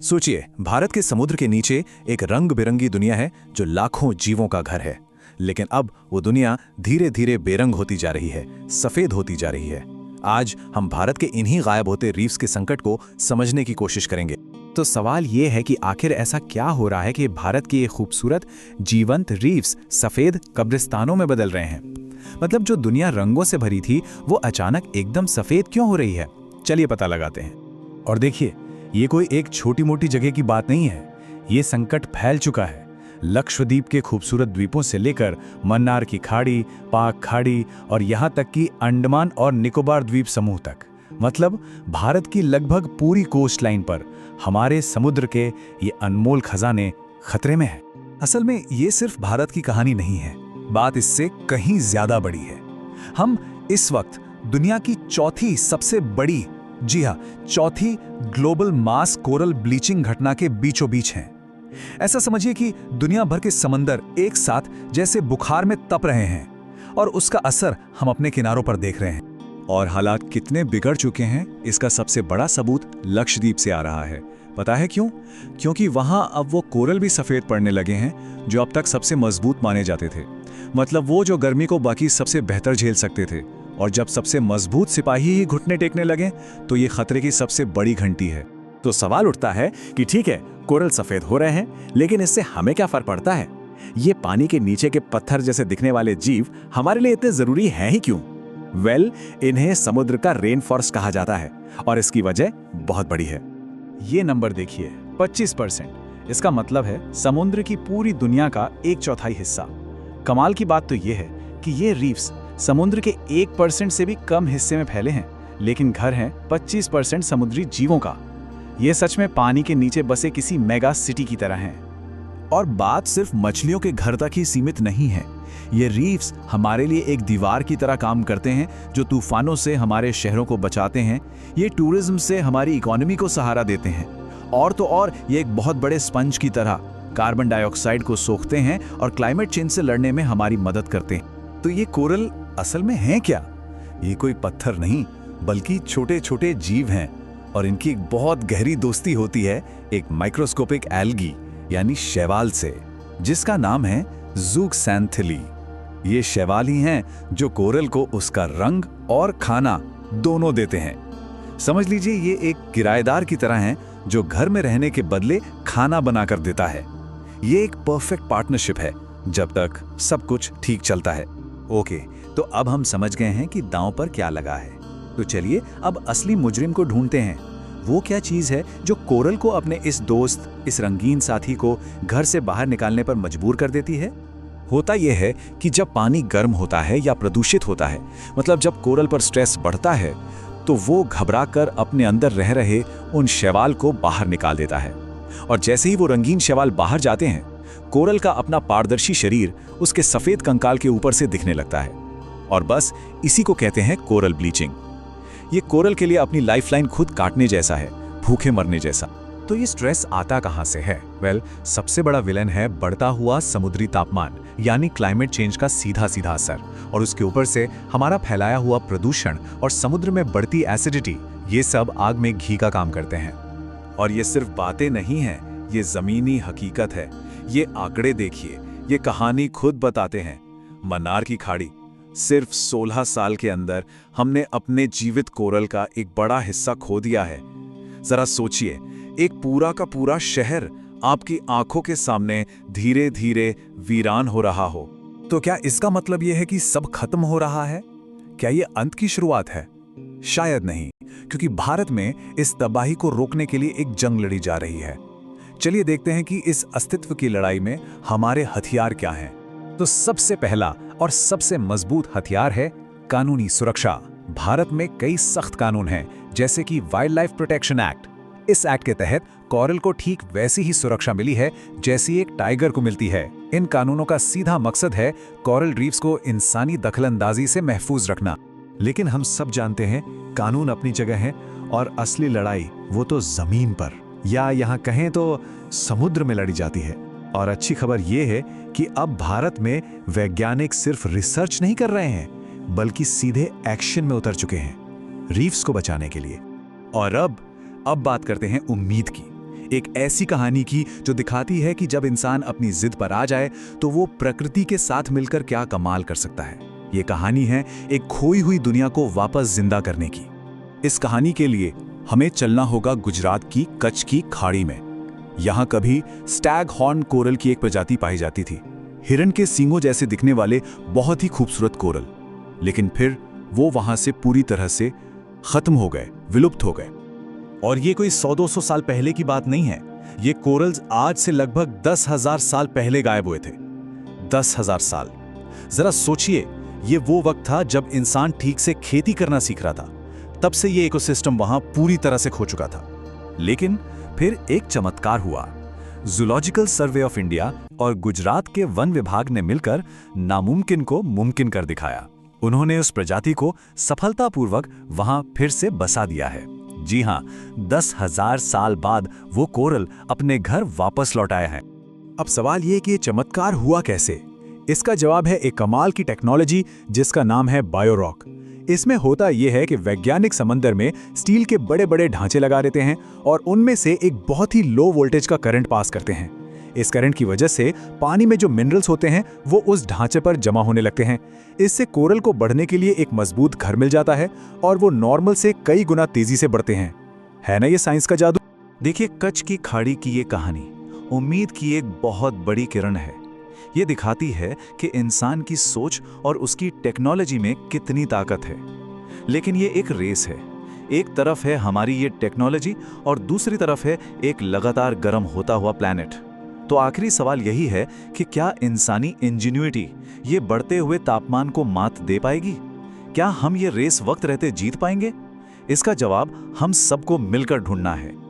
सोचिए, भारत के समुद्र के नीचे एक रंग बिरंगी दुनिया है जो लाखों जीवों का घर है। लेकिन अब वो दुनिया धीरे धीरे बेरंग होती जा रही है, सफेद होती जा रही है। आज हम भारत के इन्हीं गायब होते रीफ्स के संकट को समझने की कोशिश करेंगे। तो सवाल ये है कि आखिर ऐसा क्या हो रहा है कि भारत के ये खूबसूरत जीवंत रीफ्स सफेद कब्रिस्तानों में बदल रहे हैं। मतलब जो दुनिया रंगों से भरी थी वो अचानक एकदम सफेद क्यों हो रही है? चलिए पता लगाते हैं। और देखिए, ये कोई एक छोटी मोटी जगह की बात नहीं है। ये संकट फैल चुका है लक्षद्वीप के खूबसूरत द्वीपों से लेकर मन्नार की खाड़ी, पाक खाड़ी और यहाँ तक कि अंडमान और निकोबार द्वीप समूह तक। मतलब भारत की लगभग पूरी कोस्ट लाइन पर हमारे समुद्र के ये अनमोल खजाने खतरे में हैं। असल में ये सिर्फ भारत की कहानी नहीं है, बात इससे कहीं ज्यादा बड़ी है। हम इस वक्त दुनिया की चौथी सबसे बड़ी, जी हाँ, चौथी ग्लोबल मास कोरल ब्लीचिंग घटना के बीचों बीच हैं। ऐसा समझिए कि दुनिया भर के समंदर एक साथ जैसे बुखार में तप रहे हैं और उसका असर हम अपने किनारों पर देख रहे हैं। और हालात कितने बिगड़ चुके हैं, इसका सबसे बड़ा सबूत लक्षद्वीप से आ रहा है। पता है क्यों? क्योंकि वहां अब वो कोरल भी सफेद पड़ने लगे हैं जो अब तक सबसे मजबूत माने जाते थे। मतलब वो जो गर्मी को बाकी सबसे बेहतर झेल सकते थे। और जब सबसे मजबूत सिपाही ही घुटने टेकने लगे तो ये खतरे की सबसे बड़ी घंटी है। तो सवाल उठता है कि ठीक है, कोरल सफेद हो रहे हैं, लेकिन इससे हमें क्या फर्क पड़ता है? ये पानी के नीचे के पत्थर जैसे दिखने वाले जीव हमारे लिए इतने जरूरी हैं ही क्यों? इन्हें समुद्र का रेन फॉरेस्ट कहा जाता है और इसकी वजह बहुत बड़ी है। ये नंबर देखिए, 25%। इसका मतलब है समुद्र की पूरी दुनिया का 1/4 हिस्सा। कमाल की बात तो ये है कि ये रीफ्स समुद्र के 1% से भी कम हिस्से में फैले हैं, लेकिन घर हैं 25% समुद्री जीवों का। ये सच में पानी के नीचे बसे किसी मेगा सिटी की तरह हैं। और बात सिर्फ मछलियों के घर तक ही सीमित नहीं है। ये रीफ्स हमारे लिए एक दीवार की तरह काम करते हैं जो तूफानों से हमारे शहरों को बचाते हैं। ये टूरिज्म से हमारी इकोनॉमी को सहारा देते हैं। और तो और ये एक बहुत बड़े स्पंज की तरह कार्बन डाइऑक्साइड को सोखते हैं और क्लाइमेट चेंज से लड़ने में हमारी मदद करते हैं। तो ये कोरल असल में है क्या? ये कोई पत्थर नहीं, बल्कि छोटे छोटे जीव हैं। और इनकी एक बहुत गहरी दोस्ती होती है एक माइक्रोस्कोपिक एल्गी यानी शैवाल से, जिसका नाम है ज़ूक्सैंथिली। ये शैवाल ही हैं जो कोरल को उसका रंग और खाना दोनों देते हैं। समझ लीजिए, ये एक किराएदार की तरह हैं जो घर में रहने के बदले खाना बनाकर देता है। ये एक परफेक्ट पार्टनरशिप है जब तक सब कुछ ठीक चलता है। ओके, तो अब हम समझ गए हैं कि दांव पर क्या लगा है। तो चलिए अब असली मुजरिम को ढूंढते हैं। वो क्या चीज है जो कोरल को अपने इस दोस्त, इस रंगीन साथी को घर से बाहर निकालने पर मजबूर कर देती है? होता यह है कि जब पानी गर्म होता है या प्रदूषित होता है, मतलब जब कोरल पर स्ट्रेस बढ़ता है, तो वो घबराकर अपने अंदर रह रहे उन शैवाल को बाहर निकाल देता है। और जैसे ही वो रंगीन शैवाल बाहर जाते हैं, कोरल का अपना पारदर्शी शरीर उसके सफेद कंकाल के ऊपर से दिखने लगता है। और बस इसी को कहते हैं कोरल ब्लीचिंग। ये कोरल के लिए अपनी लाइफलाइन खुद काटने जैसा है, भूखे मरने जैसा। तो ये स्ट्रेस आता कहां से है? सबसे बड़ा विलन है बढ़ता हुआ समुद्री तापमान यानी क्लाइमेट चेंज का सीधा सीधा असर। और उसके ऊपर से हमारा फैलाया हुआ प्रदूषण और समुद्र में बढ़ती एसिडिटी, ये सब आग में घी का काम करते हैं। और ये सिर्फ बातें नहीं हैं, ये जमीनी हकीकत है। ये आंकड़े देखिए, ये कहानी खुद बताते हैं। मन्नार की खाड़ी, सिर्फ 16 साल के अंदर हमने अपने जीवित कोरल का एक बड़ा हिस्सा खो दिया है। जरा सोचिए, एक पूरा का पूरा शहर आपकी आंखों के सामने धीरे धीरे वीरान हो रहा हो। तो क्या इसका मतलब यह है कि सब खत्म हो रहा है? क्या यह अंत की शुरुआत है? शायद नहीं, क्योंकि भारत में इस तबाही को रोकने के लिए एक जंग लड़ी जा रही है। चलिए देखते हैं कि इस अस्तित्व की लड़ाई में हमारे हथियार क्या हैं। तो सबसे पहला और सबसे मजबूत हथियार है कानूनी सुरक्षा। भारत में कई सख्त कानून हैं, जैसे कि वाइल्ड लाइफ प्रोटेक्शन एक्ट। इस एक्ट के तहत कोरल को ठीक वैसी ही सुरक्षा मिली है जैसी एक टाइगर को मिलती है। इन कानूनों का सीधा मकसद है कोरल रीफ्स को इंसानी दखलंदाजी से महफूज रखना। लेकिन हम सब जानते हैं, कानून अपनी जगह है और असली लड़ाई वो तो जमीन पर, या यहाँ कहें तो समुद्र में लड़ी जाती है। और अच्छी खबर ये है कि अब भारत में वैज्ञानिक सिर्फ रिसर्च नहीं कर रहे हैं, बल्कि सीधे एक्शन में उतर चुके हैं रीफ्स को बचाने के लिए। और अब बात करते हैं उम्मीद की। एक ऐसी कहानी की जो दिखाती है कि जब इंसान अपनी जिद पर आ जाए तो वो प्रकृति के साथ मिलकर क्या कमाल कर सकता है। ये कहानी है एक खोई हुई दुनिया को वापस जिंदा करने की। इस कहानी के लिए हमें चलना होगा गुजरात की कच्छ की खाड़ी में। यहाँ कभी स्टैग हॉर्न कोरल की एक प्रजाति पाई जाती थी, हिरन के सींगों जैसे दिखने वाले बहुत ही खूबसूरत कोरल। लेकिन फिर वो वहां से पूरी तरह से खत्म हो गए, विलुप्त हो गए। और ये कोई 100-200 साल पहले की बात नहीं है। ये कोरल्स आज से लगभग 10,000 साल पहले गायब हुए थे। 10,000 साल। जरा सोचिए, ये वो वक्त था जब इंसान ठीक से खेती करना सीख रहा था। तब से ये इकोसिस्टम वहां पूरी तरह से खो चुका था। लेकिन फिर एक चमत्कार हुआ। जूलॉजिकल सर्वे ऑफ इंडिया और गुजरात के वन विभाग ने मिलकर नामुमकिन को मुमकिन कर दिखाया। उन्होंने उस प्रजाति को सफलतापूर्वक वहां फिर से बसा दिया है। जी हां, 10,000 साल बाद वो कोरल अपने घर वापस लौट आया है। अब सवाल ये कि ये चमत्कार हुआ कैसे? इसका जवाब है एक कमाल की टेक्नोलॉजी जिसका नाम है बायोरॉक। इसमें होता यह है कि वैज्ञानिक समंदर में स्टील के बड़े बड़े ढांचे लगा देते हैं और उनमें से एक बहुत ही लो वोल्टेज का करंट पास करते हैं। इस करंट की वजह से पानी में जो मिनरल्स होते हैं वो उस ढांचे पर जमा होने लगते हैं। इससे कोरल को बढ़ने के लिए एक मजबूत घर मिल जाता है और वो नॉर्मल से कई गुना तेजी से बढ़ते हैं। है ना ये साइंस का जादू? देखिए, कच्छ की खाड़ी की ये कहानी उम्मीद की एक बहुत बड़ी किरण है। ये दिखाती है कि इंसान की सोच और उसकी टेक्नोलॉजी में कितनी ताकत है। लेकिन ये एक रेस है। एक तरफ है हमारी ये टेक्नोलॉजी और दूसरी तरफ है एक लगातार गर्म होता हुआ प्लैनेट। तो आखिरी सवाल यही है कि क्या इंसानी इंजीन्यूइटी ये बढ़ते हुए तापमान को मात दे पाएगी? क्या हम ये रेस वक्त रहते जीत पाएंगे? इसका जवाब हम सबको मिलकर ढूंढना है।